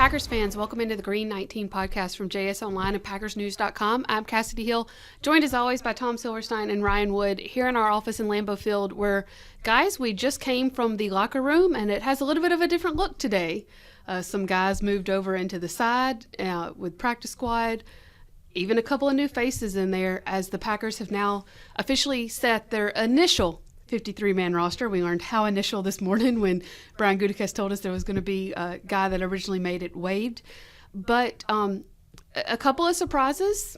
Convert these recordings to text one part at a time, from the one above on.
Packers fans, welcome into the Green 19 podcast from JS Online and PackersNews.com. I'm Kassidy Hill, joined as always by Tom Silverstein and Ryan Wood here in our office in Lambeau Field, where, guys, we just came from the locker room and it has a little bit of a different look today. Some guys moved over into the side with practice squad, even a couple of new faces in there as the Packers have now officially set their initial 53-man roster. We learned how initial this morning when Brian Gutekunst told us there was going to be a guy that originally made it waived. But a couple of surprises,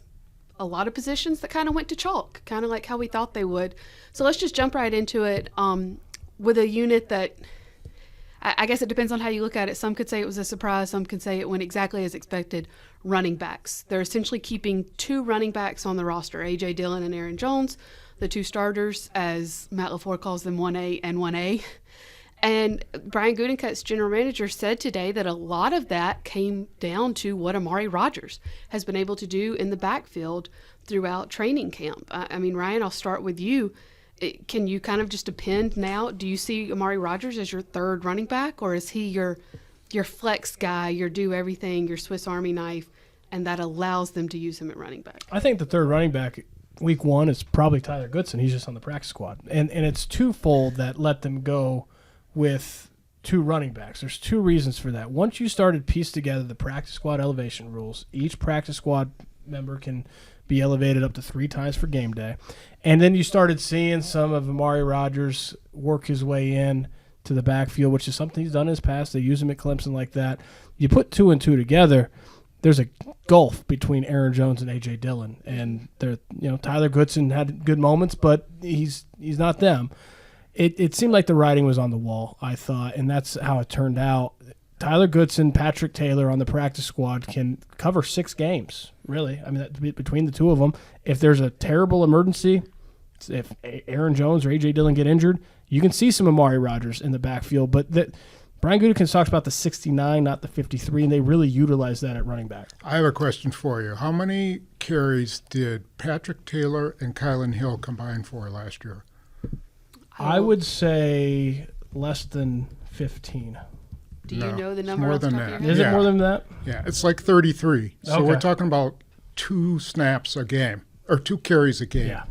a lot of positions that kind of went to chalk, kind of like how we thought they would. So let's just jump right into it with a unit that I guess it depends on how you look at it. Some could say it was a surprise. Some could say it went exactly as expected. Running backs. They're essentially keeping two running backs on the roster, A.J. Dillon and Aaron Jones, the two starters, as Matt LaFleur calls them, 1A and 1A. And Brian Gutekunst, general manager, said today that a lot of that came down to what Amari Rodgers has been able to do in the backfield throughout training camp. I mean, Ryan, I'll start with you. Can you kind of just depend now? Do you see Amari Rodgers as your third running back, or is he your flex guy, your do everything, your Swiss Army knife, and that allows them to use him at running back? I think the third running back week one is probably Tyler Goodson. He's just on the practice squad. And it's twofold that let them go with two running backs. There's two reasons for that. Once you started piece together the practice squad elevation rules, each practice squad member can be elevated up to 3 times for game day. And then you started seeing some of Amari Rodgers work his way in to the backfield, which is something he's done in his past. They use him at Clemson like that. You put 2 and 2 together, there's a gulf between Aaron Jones and A.J. Dillon. And they're, Tyler Goodson had good moments, but he's not them. It seemed like the writing was on the wall, I thought, and that's how it turned out. Tyler Goodson, Patrick Taylor on the practice squad can cover 6 games, really. I mean, between the two of them. If there's a terrible emergency, if Aaron Jones or A.J. Dillon get injured, you can see some Amari Rodgers in the backfield. But Brian Gutekunst talks about the 69, not the 53, and they really utilize that at running back. I have a question for you. How many carries did Patrick Taylor and Kylan Hill combine for last year? I would say less than 15. Do you know the number? More than that. Is it more than that? Yeah, it's like 33. So Okay. we're talking about 2 snaps a game, or 2 carries a game. Yeah.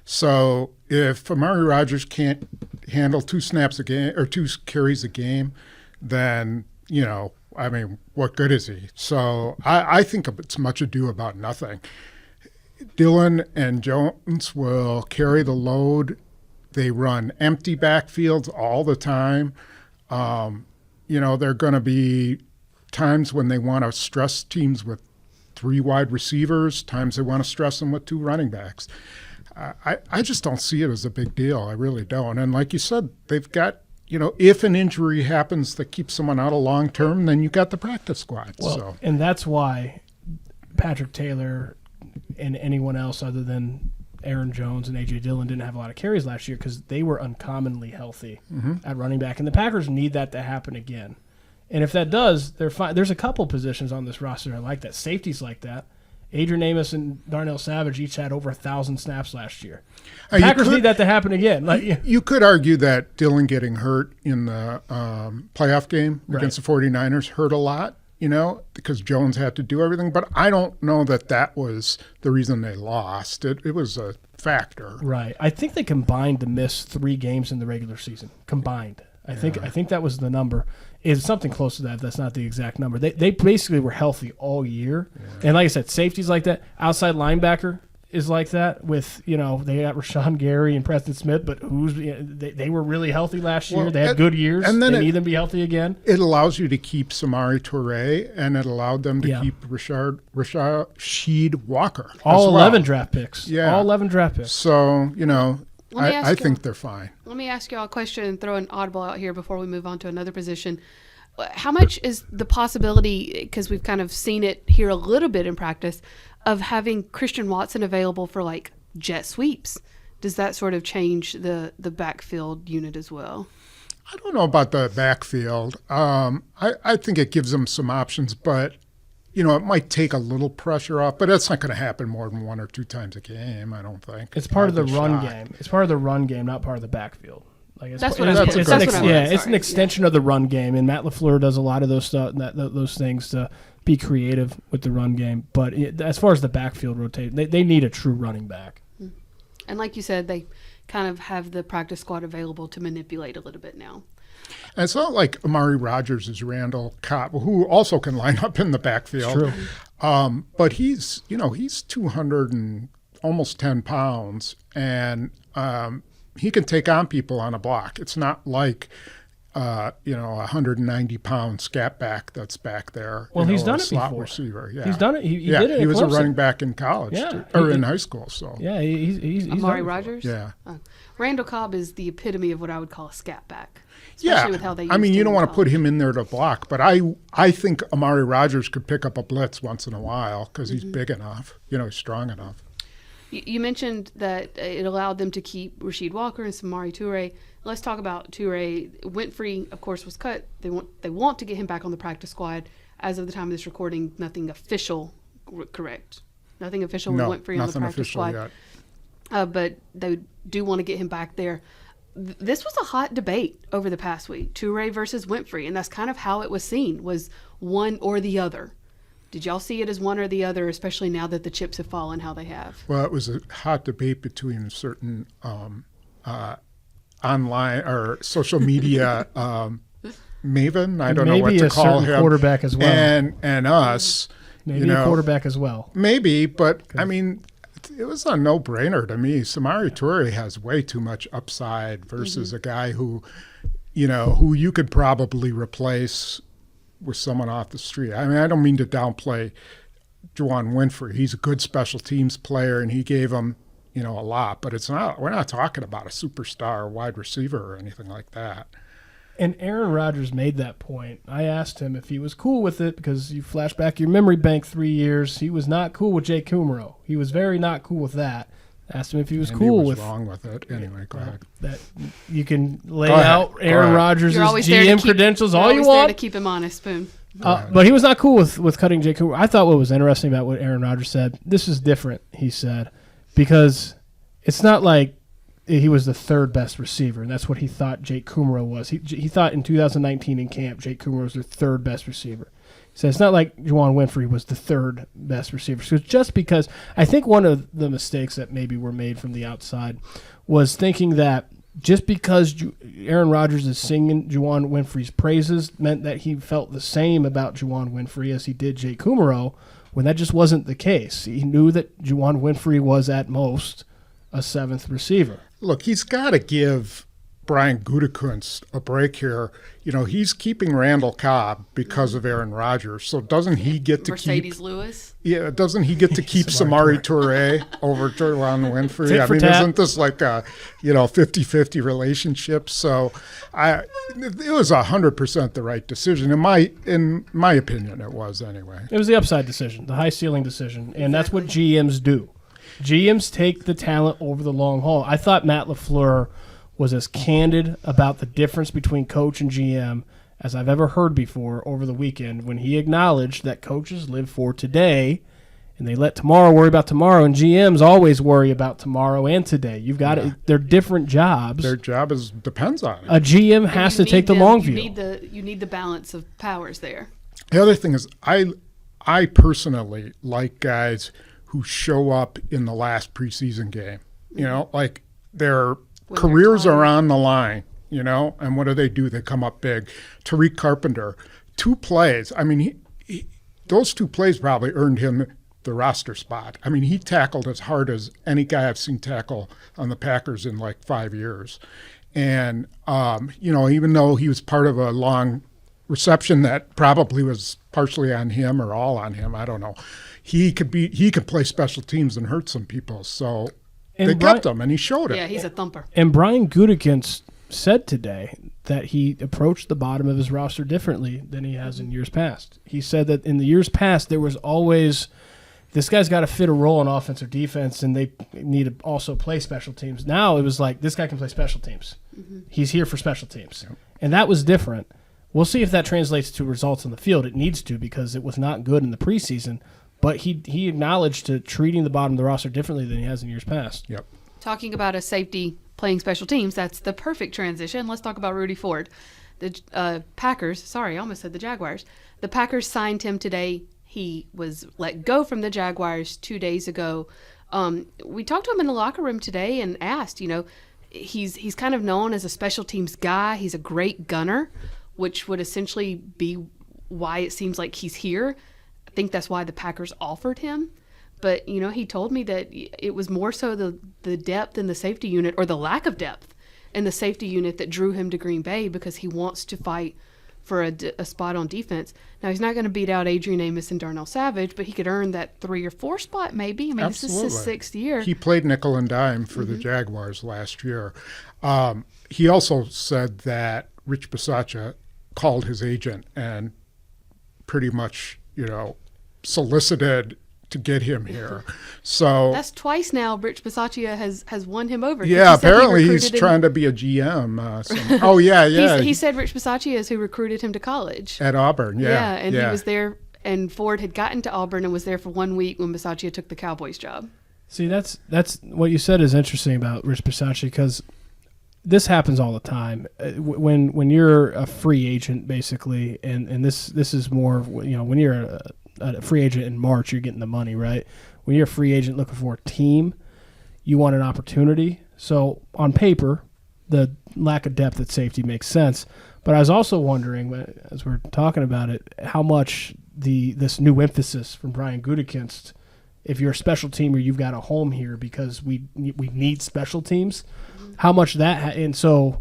So if Amari Rodgers can't handle 2 snaps a game or 2 carries a game, then, what good is he? So I think it's much ado about nothing. Dillon and Jones will carry the load. They run empty backfields all the time. There are going to be times when they want to stress teams with 3 wide receivers, times they want to stress them with 2 running backs. I just don't see it as a big deal. I really don't. And like you said, they've got, if an injury happens that keeps someone out of long term, then you got the practice squad. Well, and that's why Patrick Taylor and anyone else other than Aaron Jones and A.J. Dillon didn't have a lot of carries last year because they were uncommonly healthy at running back. And the Packers need that to happen again. And if that does, they're fine. There's a couple positions on this roster I like that. Safeties like that. Adrian Amos and Darnell Savage each had over 1,000 snaps last year. Packers need that to happen again. You could argue that Dillon getting hurt in the playoff game against the 49ers hurt a lot, because Jones had to do everything. But I don't know that was the reason they lost. It was a factor. Right. I think they combined to miss 3 games in the regular season. Combined. I think that was the number. It's something close to that. That's not the exact number. They basically were healthy all year. Yeah. And like I said, safety's like that. Outside linebacker is like that with, they got Rashawn Gary and Preston Smith, but they were really healthy last year. They had good years. And then they need them to be healthy again. It allows you to keep Samori Toure, and it allowed them to keep Rasheed Walker. All 11 draft picks. Yeah. All 11 draft picks. So, I think they're fine. Let me ask you all a question and throw an audible out here before we move on to another position. How much is the possibility, because we've kind of seen it here a little bit in practice, of having Christian Watson available for like jet sweeps? Does that sort of change the backfield unit as well? I don't know about the backfield. I think it gives them some options, but it might take a little pressure off, but that's not going to happen more than 1 or 2 times a game, I don't think. It's part of the run game. It's part of the run game, not part of the backfield. Like That's what I meant. it's That's what I meant. it's an Sorry. extension of the run game, and Matt LaFleur does a lot of those those things to be creative with the run game. But as far as the backfield rotation, they need a true running back. And like you said, they kind of have the practice squad available to manipulate a little bit now. And it's not like Amari Rodgers is Randall Cobb, who also can line up in the backfield. True. But he's 200 and almost 10 pounds, and he can take on people on a block. It's not like a 190-pound scat back that's back there. Well, he's done a it slot before. receiver. Yeah. He's done it. He did it. He was Clemson. a running back in college, or in high school. So yeah, he's Amari done it Rodgers? yeah. Randall Cobb is the epitome of what I would call a scat back. Yeah, Especially with how they I mean, used you him don't in want to put college. him in there to block, but I think Amari Rodgers could pick up a blitz once in a while because he's big enough, he's strong enough. You mentioned that it allowed them to keep Rasheed Walker and Samari Toure. Let's talk about Toure. Winfrey, of course, was cut. They want to get him back on the practice squad. As of the time of this recording, nothing official, correct? Nothing official No, with Winfrey on the nothing practice official squad. yet. But they do want to get him back there. This was a hot debate over the past week, Toure versus Winfrey, and that's kind of how it was seen, was one or the other. Did y'all see it as one or the other, especially now that the chips have fallen how they have? Well, it was a hot debate between certain online or social media maven. I don't know what Maybe to a call certain him. quarterback as well. And us. Maybe a quarterback as well. Maybe, but I mean, it was a no-brainer to me. Samari Toure has way too much upside versus a guy who you could probably replace with someone off the street. I mean, I don't mean to downplay Juwan Winfrey. He's a good special teams player, and he gave him, a lot. But we're not talking about a superstar wide receiver or anything like that. And Aaron Rodgers made that point. I asked him if he was cool with it because you flash back your memory bank 3 years. He was not cool with Jay Kumro. He was very not cool with that. Asked him if he was And cool he was with wrong with it. Anyway, go ahead. that. You can lay Go ahead. out Go Aaron ahead. Rodgers' You're always there to GM keep- credentials you're all you always there want. to keep him honest, Spoon. But he was not cool with cutting Jay Kumro. I thought what was interesting about what Aaron Rodgers said, this is different, he said, because it's not like he was the third best receiver, and that's what he thought Jake Kumro was. He thought in 2019 in camp, Jake Kumro was their third best receiver. He said it's not like Juwan Winfrey was the third best receiver. So just because I think one of the mistakes that maybe were made from the outside was thinking that just because Aaron Rodgers is singing Juwan Winfrey's praises meant that he felt the same about Juwan Winfrey as he did Jake Kumro, when that just wasn't the case. He knew that Juwan Winfrey was at most a seventh receiver. Look, he's got to give Brian Gutekunst a break here. He's keeping Randall Cobb because of Aaron Rodgers. So doesn't he get to Mercedes keep? Lewis. Yeah, doesn't he get to keep Samari Toure over Juwan Winfrey? Tit I for mean, tat. isn't this like a 50-50 relationship? So, it was 100% the right decision in my opinion. It was anyway. It was the upside decision, the high ceiling decision, and that's what GMs do. GMs take the talent over the long haul. I thought Matt LaFleur was as candid about the difference between coach and GM as I've ever heard before over the weekend when he acknowledged that coaches live for today and they let tomorrow worry about tomorrow, and GMs always worry about tomorrow and today. You've got it. They're different jobs. Their job depends on it. A GM has to take the long view. You need the balance of powers there. The other thing is, I personally like guys who show up in the last preseason game. Like their When careers they're are tired. on the line, and what do? They come up big. Tariq Carpenter, 2 plays. I mean, those 2 plays probably earned him the roster spot. I mean, he tackled as hard as any guy I've seen tackle on the Packers in like 5 years. And, even though he was part of a long reception that probably was partially on him or all on him, I don't know. He could play special teams and hurt some people. So And they Brian- kept him, and he showed it. Yeah, he's a thumper. And Brian Gutekunst said today that he approached the bottom of his roster differently than he has in years past. He said that in the years past, there was always, this guy's got to fit a role in offense or defense, and they need to also play special teams. Now it was like, this guy can play special teams. He's here for special teams. Yep. And that was different. We'll see if that translates to results on the field. It needs to, because it was not good in the preseason. But he acknowledged to treating the bottom of the roster differently than he has in years past. Yep. Talking about a safety playing special teams. That's the perfect transition. Let's talk about Rudy Ford. The Packers, sorry, I almost said the Jaguars. The Packers signed him today. He was let go from the Jaguars 2 days ago. We talked to him in the locker room today and asked, he's kind of known as a special teams guy. He's a great gunner, which would essentially be why it seems like he's here. I think that's why the Packers offered him. But, he told me that it was more so the depth in the safety unit, or the lack of depth in the safety unit, that drew him to Green Bay, because he wants to fight for a spot on defense. Now, he's not going to beat out Adrian Amos and Darnell Savage, but he could earn that 3 or 4 spot maybe. I mean, Absolutely. This is his 6th year. He played nickel and dime for the Jaguars last year. He also said that Rich Bisaccia called his agent and pretty much, solicited to get him here. So that's twice now Rich Bisaccia has won him over. Yeah, apparently he's trying to be a GM. Oh, yeah. He said Rich Bisaccia is who recruited him to college. At Auburn, yeah. And he was there, and Ford had gotten to Auburn and was there for 1 week when Bisaccia took the Cowboys job. See, that's what you said is interesting about Rich Bisaccia, because this happens all the time. When you're a free agent, basically, and this is more, when you're a free agent in March, you're getting the money, right? When you're a free agent looking for a team, you want an opportunity. So on paper, the lack of depth at safety makes sense. But I was also wondering, as we're talking about it, how much this new emphasis from Brian Gutekunst, if you're a special teamer, you've got a home here because we need special teams, how much that and so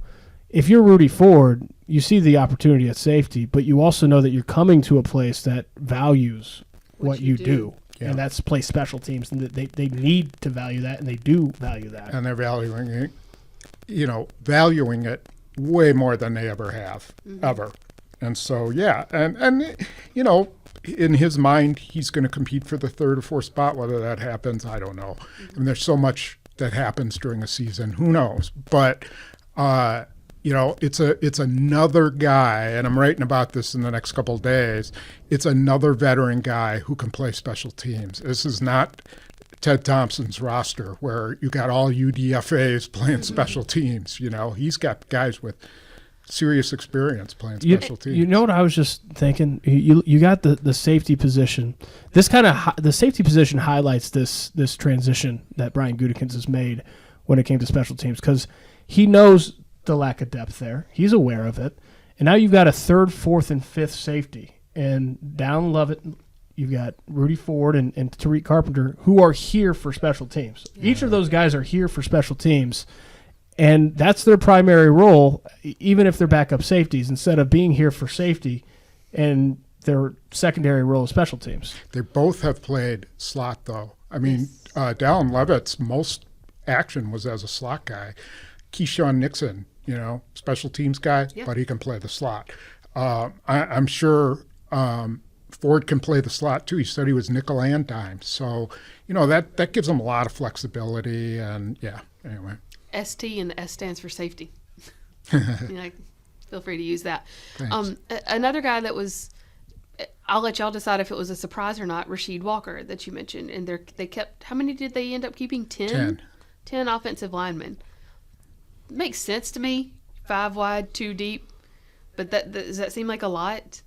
if you're Rudy Ford, you see the opportunity at safety, but you also know that you're coming to a place that values what you do. Yeah. And that's play special teams, and they need to value that, and they do value that. And they're valuing it way more than they ever have, ever. And so, and in his mind, he's going to compete for the 3rd or 4th spot. Whether that happens, I don't know. I mean, there's so much that happens during a season. Who knows? But it's another guy, and I'm writing about this in the next couple of days. It's another veteran guy who can play special teams. This is not Ted Thompson's roster where you got all UDFAs playing special teams. He's got guys with serious experience playing special teams. You know what I was just thinking? You got the safety position. The safety position highlights this transition that Brian Gutekunst has made when it came to special teams, because he knows the lack of depth there. He's aware of it. And now you've got a 3rd, 4th, and 5th safety. And down Lovett, you've got Rudy Ford and Tariq Carpenter, who are here for special teams. Yeah. Each of those guys are here for special teams. And that's their primary role, even if they're backup safeties, instead of being here for safety and their secondary role is special teams. They both have played slot, though. I mean, Dallin Levitt's most action was as a slot guy. Keyshawn Nixon, special teams guy, but he can play the slot. I'm sure Ford can play the slot, too. He said he was nickel and dime. So, that gives him a lot of flexibility. And, anyway. ST, and the S stands for safety. Feel free to use that. Another guy that was, I'll let y'all decide if it was a surprise or not, Rasheed Walker that you mentioned. And they kept, how many did they end up keeping? 10 offensive linemen. Makes sense to me. 5 wide, 2 deep. But does that seem like a lot?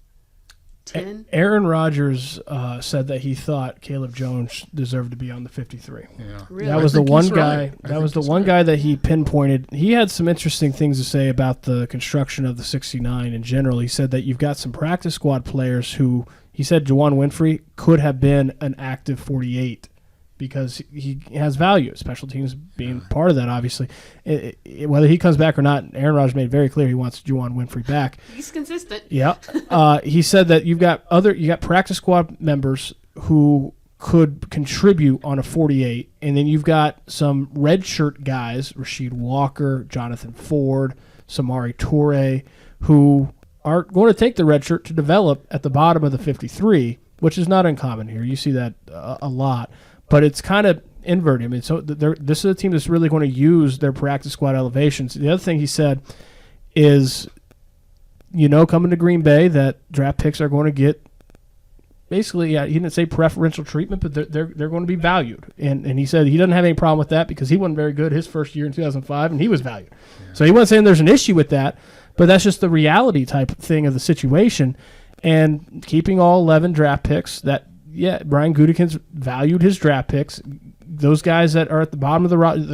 10? Aaron Rodgers said that he thought Caleb Jones deserved to be on the 53. Yeah. Really? That was the one guy. That was the one guy that he pinpointed. He had some interesting things to say about the construction of the 69 in general. He said that you've got some practice squad players who, he said Juwan Winny could have been an active 48 because he has value, special teams being part of that, obviously. Whether he comes back or not, Aaron Rodgers made very clear he wants Juwan Winny back. He's consistent. Yeah. He said that you got practice squad members who could contribute on a 48, and then you've got some redshirt guys, Rasheed Walker, Jonathan Ford, Samari Toure, who are going to take the redshirt to develop at the bottom of the 53, which is not uncommon here. You see that a lot. But it's kind of inverted. I mean, so this is a team that's really going to use their practice squad elevations. The other thing he said is, coming to Green Bay, that draft picks are going to get basically, he didn't say preferential treatment, but they're going to be valued. And he said he doesn't have any problem with that because he wasn't very good his first year in 2005, and he was valued. Yeah. So he wasn't saying there's an issue with that, but that's just the reality type thing of the situation. And keeping all 11 draft picks, Brian Gutekunst valued his draft picks. Those guys that are at the bottom of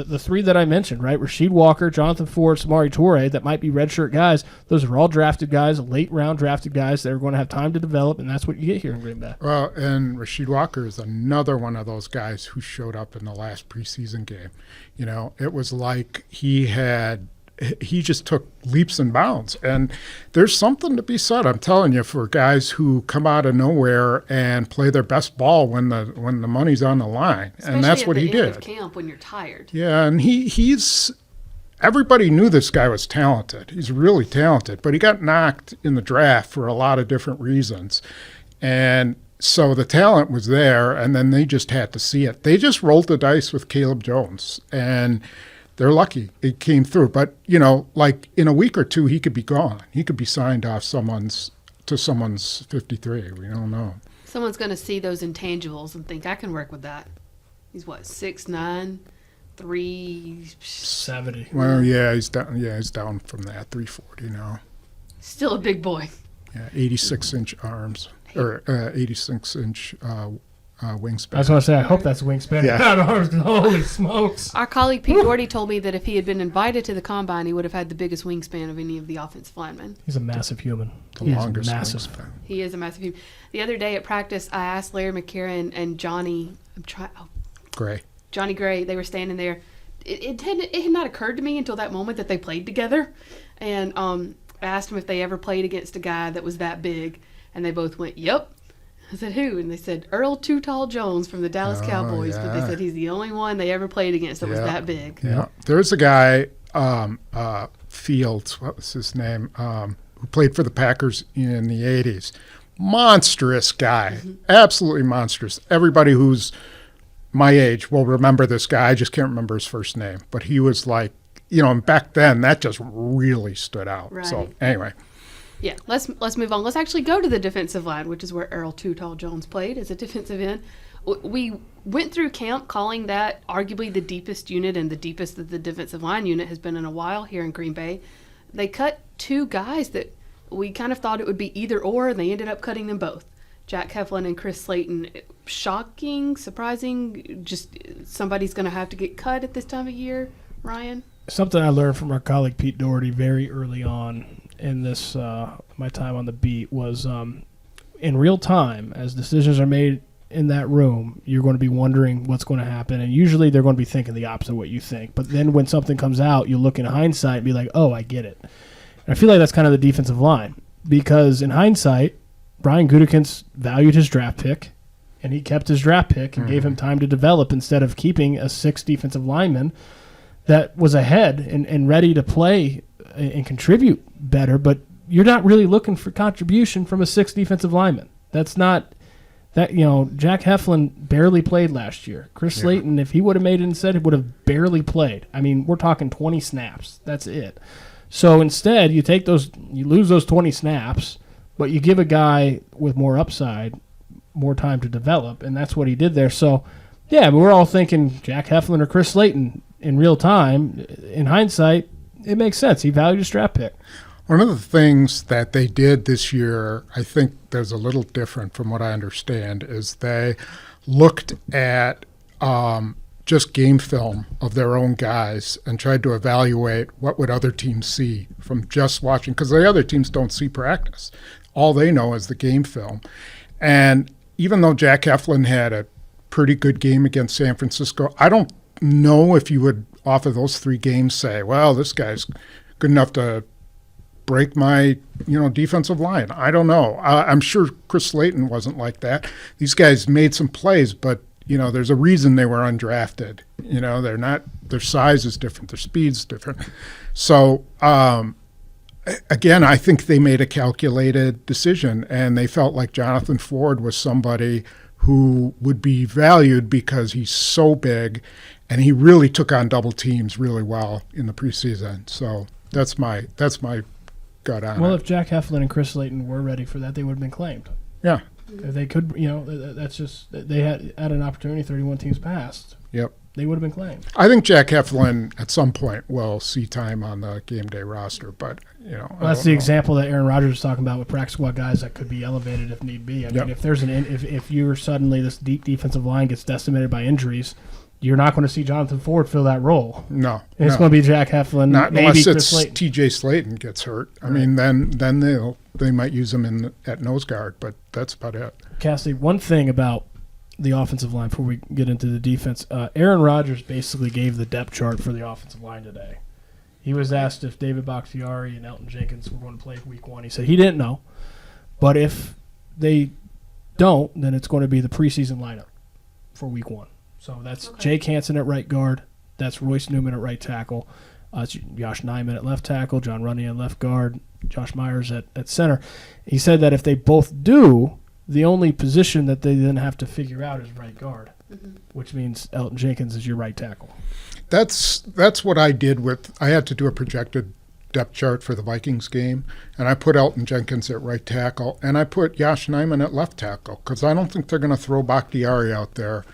the three that I mentioned, right? Rasheed Walker, Jonathan Ford, Amari Rodgers, that might be redshirt guys. Those are all drafted guys, late round drafted guys that are going to have time to develop, and that's what you get here in Green Bay. Well, and Rasheed Walker is another one of those guys who showed up in the last preseason game. You know, it was like he just took leaps and bounds. And there's something to be said, I'm telling you, for guys who come out of nowhere and play their best ball when the money's on the line. Especially and that's what he did. Of camp when you're tired. Yeah, and he's everybody knew this guy was talented. He's really talented, but he got knocked in the draft for a lot of different reasons. And so the talent was there, and then they just had to see it. They just rolled the dice with Caleb Jones, and they're lucky it came through. But, you know, like in a week or two, he could be gone. He could be signed off someone's 53. We don't know. Someone's going to see those intangibles and think, I can work with that. He's what, 6'9", 370. Well, yeah, he's down. Yeah, he's down from that 340 now. Still a big boy. Yeah, 86-inch arms or 86-inch wingspan. I was going to say, I hope that's wingspan. Yeah. Not arms. Holy smokes. Our colleague Pete Doherty told me that if he had been invited to the combine, he would have had the biggest wingspan of any of the offensive linemen. He's a massive human. The longest wingspan. He is a massive human. The other day at practice, I asked Larry McCarron and Johnny Gray, they were standing there. It had not occurred to me until that moment that they played together. And I asked them if they ever played against a guy that was that big. And they both went, yep. I said, who? And they said, Earl Too Tall Jones from the Dallas Cowboys. Yeah. But they said he's the only one they ever played against that was that big. Yeah. There's a guy, Fields, what was his name, who played for the Packers in the 80s. Monstrous guy. Mm-hmm. Absolutely monstrous. Everybody who's my age will remember this guy. I just can't remember his first name. But he was like, you know, and back then that just really stood out. Right. So anyway. Yeah, let's move on. Let's actually go to the defensive line, which is where Earl Too Tall Jones played as a defensive end. We went through camp calling that arguably the deepest unit and the deepest that the defensive line unit has been in a while here in Green Bay. They cut two guys that we kind of thought it would be either or, and they ended up cutting them both. Jack Heflin and Chris Slayton. Shocking, surprising, just somebody's going to have to get cut at this time of year, Ryan? Something I learned from our colleague Pete Doherty very early on in this my time on the beat was in real time, as decisions are made in that room, you're going to be wondering what's going to happen, and usually they're going to be thinking the opposite of what you think. But then when something comes out, you look in hindsight and be like, oh, I get it. And I feel like that's kind of the defensive line, because in hindsight, Brian Gutekunst valued his draft pick, and he kept his draft pick and gave him time to develop instead of keeping a sixth defensive lineman that was ahead and ready to play and contribute better, but you're not really looking for contribution from a sixth defensive lineman. That's not that, you know, Jack Heflin barely played last year. Chris Slayton, if he would have made it instead, would have barely played. I mean, we're talking 20 snaps. That's it. So instead, you lose those 20 snaps, but you give a guy with more upside more time to develop, and that's what he did there. So, yeah, but we're all thinking Jack Heflin or Chris Slayton in real time. In hindsight, it makes sense. He valued his draft pick. One of the things that they did this year, I think there's a little different from what I understand, is they looked at just game film of their own guys and tried to evaluate what would other teams see from just watching, because the other teams don't see practice. All they know is the game film. And even though Jack Heflin had a pretty good game against San Francisco, I don't know if you would, off of those three games, say, well, this guy's good enough to break my, defensive line. I don't know. I'm sure Chris Slayton wasn't like that. These guys made some plays, but, there's a reason they were undrafted. They're not, their size is different, their speed's different. So, again, I think they made a calculated decision, and they felt like Jonathan Ford was somebody who would be valued because he's so big, and he really took on double teams really well in the preseason. So that's my gut on it. Well, if Jack Heflin and Chris Slayton were ready for that, they would have been claimed. Yeah. If they could, that's just they had an opportunity. 31 teams passed. Yep. They would have been claimed. I think Jack Heflin at some point will see time on the game day roster, but that's the example that Aaron Rodgers was talking about with practice squad guys that could be elevated if need be. I mean, if there's if you're suddenly this deep defensive line gets decimated by injuries, you're not going to see Jonathan Ford fill that role. No, it's going to be Jack Heflin. Not maybe unless Chris it's Slayton. T.J. Slayton gets hurt. I mean, then they might use him at nose guard, but that's about it. Kassidy, one thing about the offensive line before we get into the defense, Aaron Rodgers basically gave the depth chart for the offensive line today. He was asked if David Bakhtiari and Elton Jenkins were going to play week 1. He said he didn't know, but if they don't, then it's going to be the preseason lineup for week 1. So that's Jake Hansen at right guard. That's Royce Newman at right tackle. It's Josh Nyman at left tackle. John Runyan at left guard. Josh Myers at center. He said that if they both do, the only position that they then have to figure out is right guard, which means Elton Jenkins is your right tackle. That's what I did I had to do a projected depth chart for the Vikings game, and I put Elton Jenkins at right tackle, and I put Josh Nyman at left tackle because I don't think they're going to throw Bakhtiari out there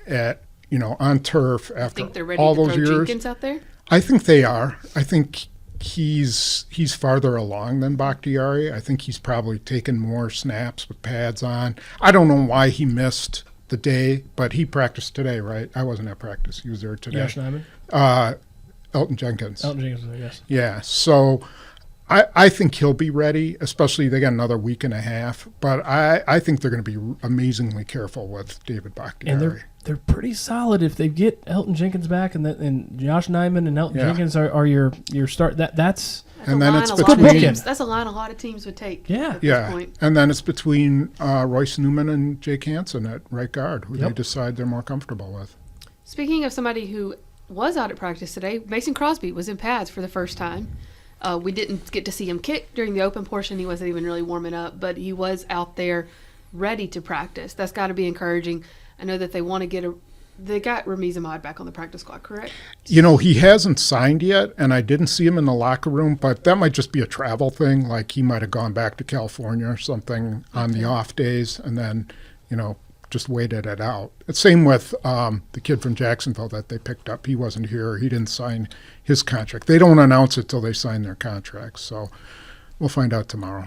on turf after all those years. Jenkins out there? I think they are. I think he's farther along than Bakhtiari. I think he's probably taken more snaps with pads on. I don't know why he missed the day, but he practiced today, right? I wasn't at practice. He was there today. Josh Nyman? Elton Jenkins. Elton Jenkins, yes. Yeah, so I think he'll be ready, especially they got another week and a half. But I think they're going to be amazingly careful with David Bakhtiari. And they're pretty solid if they get Elton Jenkins back, and Josh Nyman and Elton Jenkins are your start. That's and then it's between that's a line a lot of teams would take. Yeah, at this point. And then it's between Royce Newman and Jake Hansen at right guard, who they decide they're more comfortable with. Speaking of somebody who was out at practice today, Mason Crosby was in pads for the first time. We didn't get to see him kick during the open portion. He wasn't even really warming up, but he was out there ready to practice. That's got to be encouraging. I know that they want to they got Ramiz Ahmad back on the practice squad, correct? He hasn't signed yet, and I didn't see him in the locker room, but that might just be a travel thing. Like he might have gone back to California or something on the off days and then, just waited it out. Same with the kid from Jacksonville that they picked up. He wasn't here. He didn't sign his contract. They don't announce it till they sign their contracts, so we'll find out tomorrow.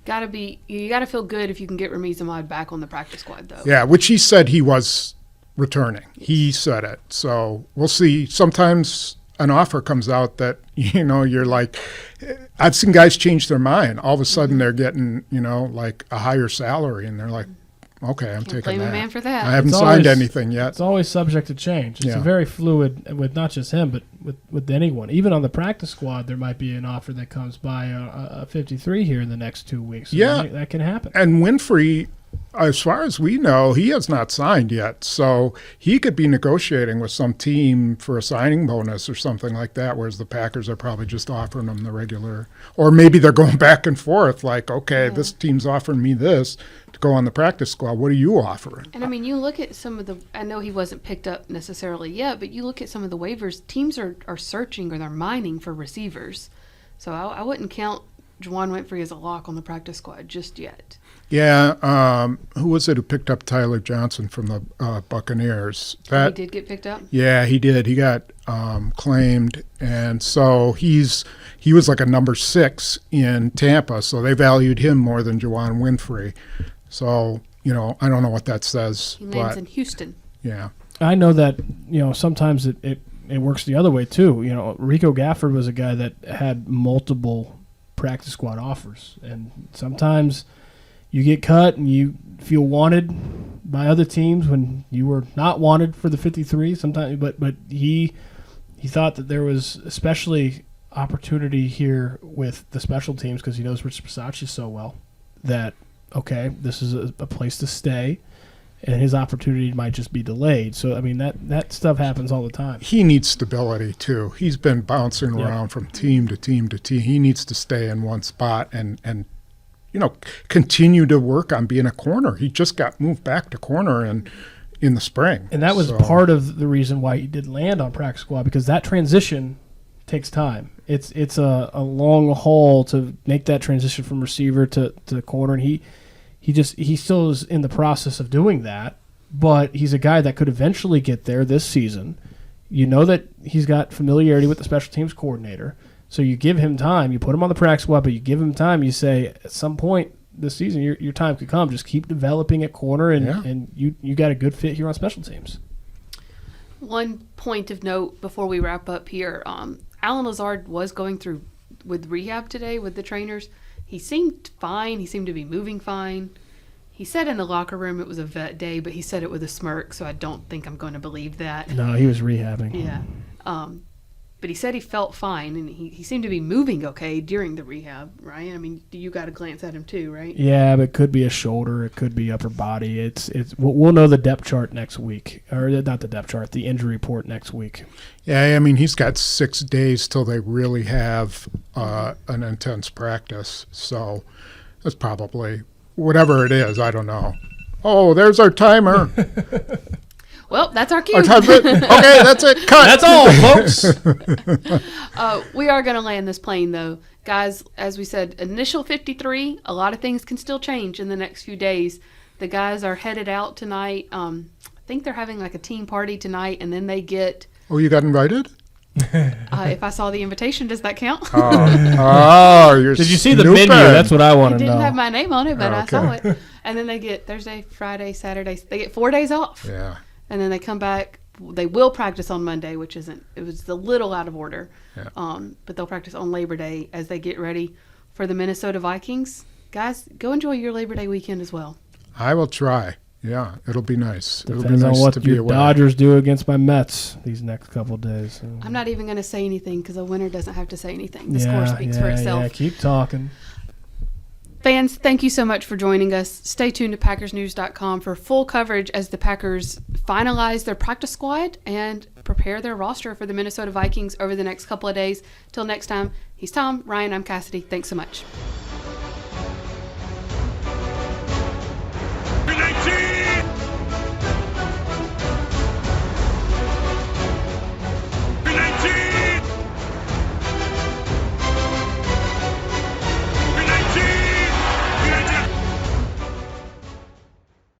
You got to feel good if you can get Ramiz Ahmad back on the practice squad, though. Yeah, which he said he was returning. He said it. So we'll see. Sometimes an offer comes out that, you're like, I've seen guys change their mind. All of a sudden they're getting, like a higher salary, and they're like, okay, I'm taking blame that. a man for that. I haven't signed anything yet. It's always subject to change. It's very fluid with not just him, but with anyone. Even on the practice squad, there might be an offer that comes by a 53 here in the next 2 weeks. So that can happen. And Winfrey, as far as we know, he has not signed yet. So he could be negotiating with some team for a signing bonus or something like that, whereas the Packers are probably just offering him the regular. Or maybe they're going back and forth like, okay, this team's offering me this to go on the practice squad. What are you offering? And, you look at some of I know he wasn't picked up necessarily yet, but you look at some of the waivers, teams are searching or they're mining for receivers. So I wouldn't count Juwan Winfrey as a lock on the practice squad just yet. Yeah, who was it who picked up Tyler Johnson from the Buccaneers? He did get picked up? Yeah, he did. He got claimed, and so he was like a number 6 in Tampa, so they valued him more than Juwan Winfrey. So, I don't know what that says. He lands in Houston. Yeah. I know that, sometimes it works the other way, too. Rico Gafford was a guy that had multiple practice squad offers, and sometimes you get cut and you feel wanted by other teams when you were not wanted for the 53 sometimes, but he thought that there was especially opportunity here with the special teams because he knows Rich Bisaccia so well that this is a place to stay, and his opportunity might just be delayed. So that stuff happens all the time. He needs stability too. He's been bouncing around from team to team to team. He needs to stay in one spot and continue to work on being a corner. He just got moved back to corner in the spring. And that was part of the reason why he didn't land on practice squad, because that transition takes time. It's a long haul to make that transition from receiver to corner. And he He still is in the process of doing that, but he's a guy that could eventually get there this season. You know that he's got familiarity with the special teams coordinator, so you give him time. You put him on the practice squad, but you give him time. You say at some point this season your time could come. Just keep developing at corner, and you got a good fit here on special teams. One point of note before we wrap up here, Alan Lazard was going through with rehab today with the trainers. He seemed fine. He seemed to be moving fine. He said in the locker room it was a vet day, but he said it with a smirk, so I don't think I'm going to believe that. No, he was rehabbing. Yeah. But he said he felt fine, and he seemed to be moving okay during the rehab, right? I mean, you got to glance at him too, right? Yeah, but it could be a shoulder. It could be upper body. It's we'll know the depth chart next week. Or not the depth chart, the injury report next week. Yeah, I mean, he's got 6 days till they really have an intense practice. So that's probably, whatever it is, I don't know. Oh, there's our timer. Well, that's our cue. Okay, that's it. Cut. That's all, folks. We are going to land this plane, though. Guys, as we said, initial 53, a lot of things can still change in the next few days. The guys are headed out tonight. I think they're having like a team party tonight, and then they get... Oh, you got invited? If I saw the invitation, does that count? You're Did you see the snooping. menu? That's what I want It to know. didn't have my name on it, but I Okay. saw it. And then they get Thursday, Friday, Saturday. They get 4 days off. Yeah. And then they come back. They will practice on Monday, which it was a little out of order. Yeah. But they'll practice on Labor Day as they get ready for the Minnesota Vikings. Guys, go enjoy your Labor Day weekend as well. I will try. Yeah, it'll be nice. It'll be Depends nice on what to be your away. Dodgers do against my Mets these next couple of days. I'm not even going to say anything because a winner doesn't have to say anything. The score speaks for itself. Yeah, keep talking. Fans, thank you so much for joining us. Stay tuned to PackersNews.com for full coverage as the Packers finalize their practice squad and prepare their roster for the Minnesota Vikings over the next couple of days. Till next time, he's Tom, Ryan, I'm Kassidy. Thanks so much.